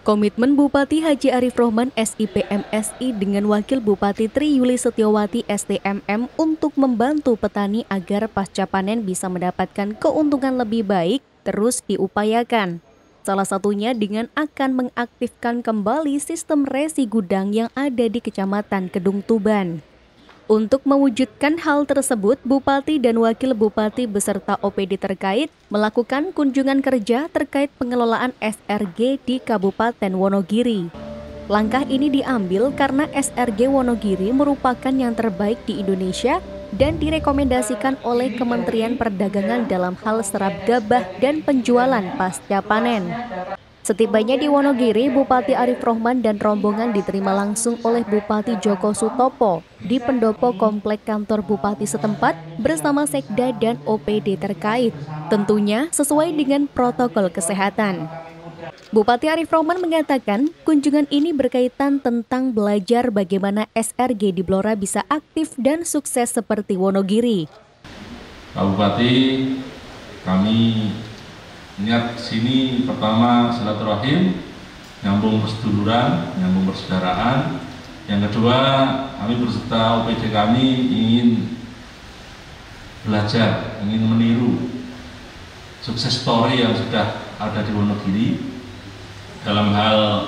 Komitmen Bupati Haji Arif Rohman SIPMSI dengan Wakil Bupati Tri Yuli Setiawati STMM untuk membantu petani agar pasca panen bisa mendapatkan keuntungan lebih baik terus diupayakan. Salah satunya dengan akan mengaktifkan kembali sistem resi gudang yang ada di Kecamatan Kedung Tuban. Untuk mewujudkan hal tersebut, Bupati dan Wakil Bupati beserta OPD terkait melakukan kunjungan kerja terkait pengelolaan SRG di Kabupaten Wonogiri. Langkah ini diambil karena SRG Wonogiri merupakan yang terbaik di Indonesia dan direkomendasikan oleh Kementerian Perdagangan dalam hal serap gabah dan penjualan pasca panen. Setibanya di Wonogiri, Bupati Arif Rohman dan rombongan diterima langsung oleh Bupati Joko Sutopo di pendopo komplek kantor Bupati setempat bersama Sekda dan OPD terkait, tentunya sesuai dengan protokol kesehatan. Bupati Arif Rohman mengatakan kunjungan ini berkaitan tentang belajar bagaimana SRG di Blora bisa aktif dan sukses seperti Wonogiri. Pak Bupati, kami niat sini pertama silaturahim, nyambung perseduluran, nyambung persaudaraan. Yang kedua, kami berserta OPD kami ingin belajar, ingin meniru sukses story yang sudah ada di Wonogiri dalam hal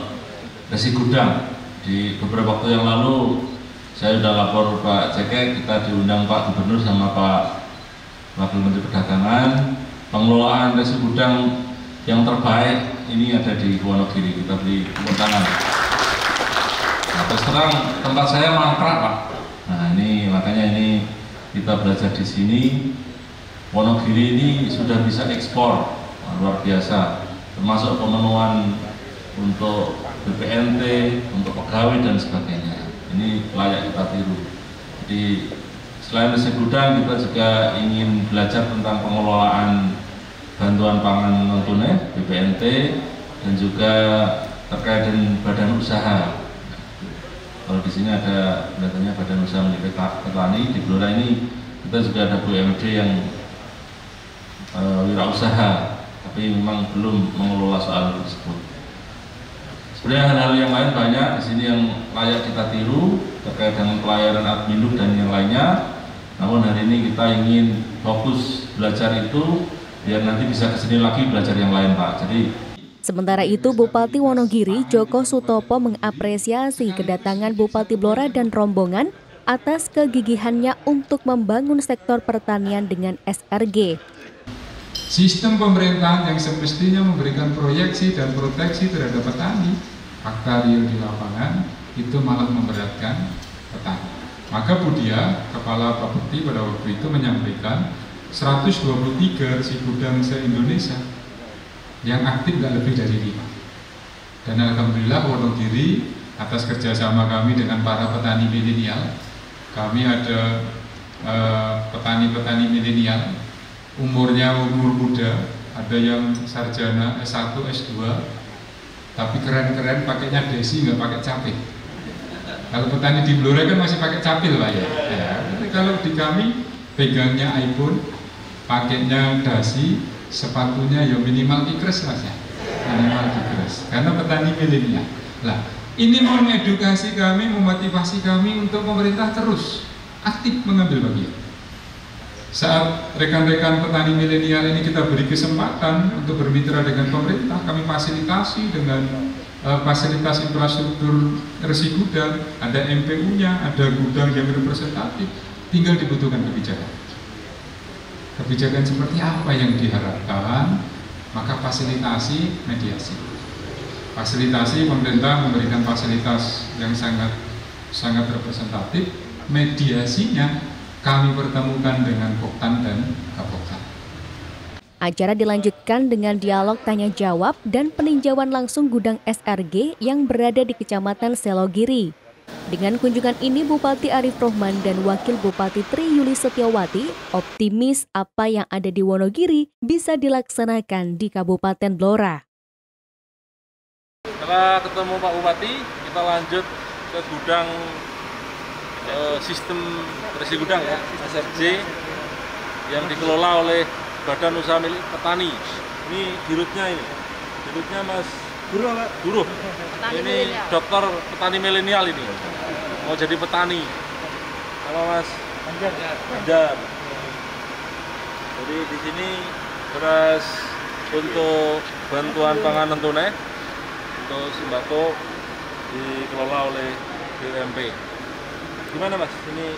resi gudang. Di beberapa waktu yang lalu saya sudah lapor Pak Cekek, kita diundang Pak Gubernur sama Pak Wakil Menteri Perdagangan. Pengelolaan resi gudang yang terbaik ini ada di Wonogiri, kita beri tepuk tangan. Nah, terus terang tempat saya mangkrak, Pak. Nah, makanya kita belajar di sini. Wonogiri ini sudah bisa ekspor, luar biasa, termasuk pemenuhan untuk BPNT, untuk pegawai dan sebagainya. Ini layak kita tiru. Jadi selain resi gudang, kita juga ingin belajar tentang pengelolaan bantuan pangan non tunai (BPNT) dan juga terkait dengan badan usaha. Kalau di sini ada kelihatannya badan usaha milik petani. Di Blora ini kita juga ada BUMD yang wirausaha, tapi memang belum mengelola soal tersebut. Sebenarnya hal-hal yang lain banyak di sini yang layak kita tiru terkait dengan pelayanan adminuk dan yang lainnya. Namun hari ini kita ingin fokus belajar itu biar nanti bisa kesini lagi belajar yang lain, Pak. Sementara itu, Bupati Wonogiri Joko Sutopo mengapresiasi kedatangan Bupati Blora dan rombongan atas kegigihannya untuk membangun sektor pertanian dengan SRG. Sistem pemerintahan yang semestinya memberikan proyeksi dan proteksi terhadap petani, fakta real di lapangan itu malah memberatkan petani. Maka Budia, Kepala Bapepti pada waktu itu menyampaikan 123 resi gudang se-Indonesia yang aktif nggak lebih dari 5. Dan alhamdulillah Wonogiri atas kerjasama kami dengan para petani milenial, kami ada petani-petani milenial, umurnya umur muda, ada yang sarjana S1, S2, tapi keren-keren pakainya desi, nggak pakai capil. Kalau petani di Blora kan masih pakai capil, Pak ya. Kalau di kami pegangnya iPhone, pakainya dasi, sepatunya ya minimal ikres, Mas ya. Minimal ikres. Karena petani milenial. Lah, ini mengedukasi kami, memotivasi kami untuk pemerintah terus aktif mengambil bagian. Saat rekan-rekan petani milenial ini kita beri kesempatan untuk bermitra dengan pemerintah, kami fasilitasi dengan fasilitas infrastruktur resi gudang, ada MPU-nya, ada gudang yang representatif, tinggal dibutuhkan kebijakan. Kebijakan seperti apa yang diharapkan, maka fasilitasi mediasi. Fasilitasi pemerintah memberikan fasilitas yang sangat representatif, mediasinya kami pertemukan dengan Poktan dan Kapoktan. Acara dilanjutkan dengan dialog tanya-jawab dan peninjauan langsung gudang SRG yang berada di Kecamatan Selogiri. Dengan kunjungan ini, Bupati Arif Rohman dan Wakil Bupati Tri Yuli Setiawati optimis apa yang ada di Wonogiri bisa dilaksanakan di Kabupaten Blora. Setelah ketemu Pak Bupati, kita lanjut ke gudang sistem resi gudang ya, SRG yang dikelola oleh Badan Usaha Milik Petani. Ini dirutnya Mas Guru apa? Guru. Ini dokter petani milenial ini. Mau jadi petani. Halo Mas. Anjar. Jadi di sini beras untuk bantuan panganan tunai untuk sembako dikelola oleh BUMP. Gimana Mas? Ini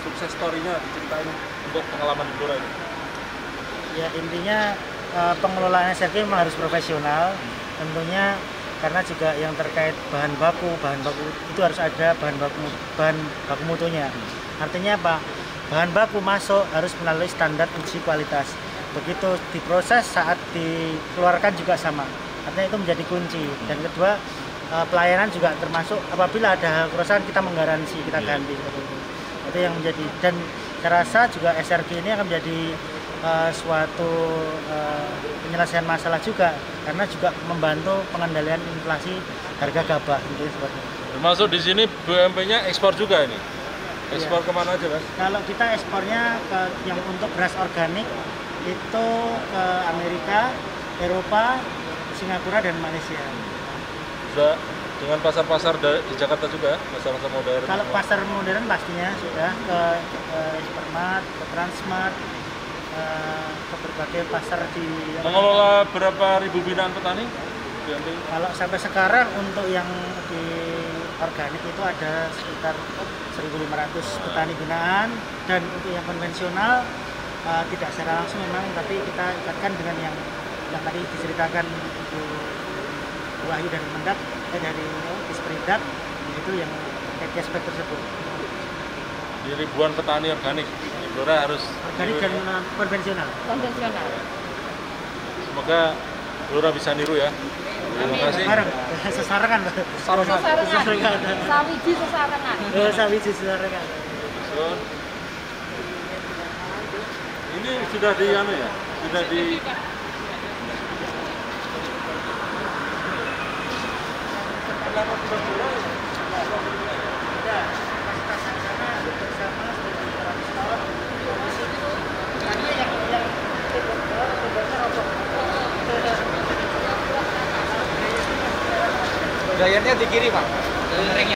sukses story-nya diceritain untuk pengalaman di Blora ini. Ya intinya pengelolaan SRG memang harus profesional, tentunya karena juga yang terkait bahan baku itu harus ada bahan baku mutunya. Artinya apa? Bahan baku masuk harus melalui standar uji kualitas. Begitu diproses saat dikeluarkan juga sama. Artinya itu menjadi kunci. Dan kedua, pelayanan juga termasuk apabila ada kerusakan kita menggaransi, kita ganti. Itu yang menjadi, dan saya rasa juga SRG ini akan menjadi suatu penyelesaian masalah juga, karena juga membantu pengendalian inflasi harga gabah gitu seperti itu. Termasuk di sini BUMP-nya ekspor juga ini. Ekspor kemana aja Mas? Kalau kita ekspornya ke yang untuk beras organik itu ke Amerika, Eropa, Singapura dan Malaysia. Sudah dengan pasar-pasar di Jakarta juga, pasar-pasar modern. Kalau pasar modern pastinya sudah ke Supermart, ke Transmart, ke berbagai pasar di. Mengelola berapa ribu binaan petani? Kalau sampai sekarang untuk yang di organik itu ada sekitar 1.500 petani binaan, dan untuk yang konvensional tidak secara langsung memang, tapi kita ikatkan dengan yang tadi diceritakan Ibu Wahyu dari Mendak, dari Disperindak, yaitu yang cashback tersebut. Di ribuan petani organik, di Blora harus organik dan konvensional. Semoga Blora bisa niru ya. Terima kasih. Sesarengan. Sawiji sesarengan. Sawiji sesarengan. Ini sudah di anu ya? Sudah di Dayanya di kiri Pak, ringnya.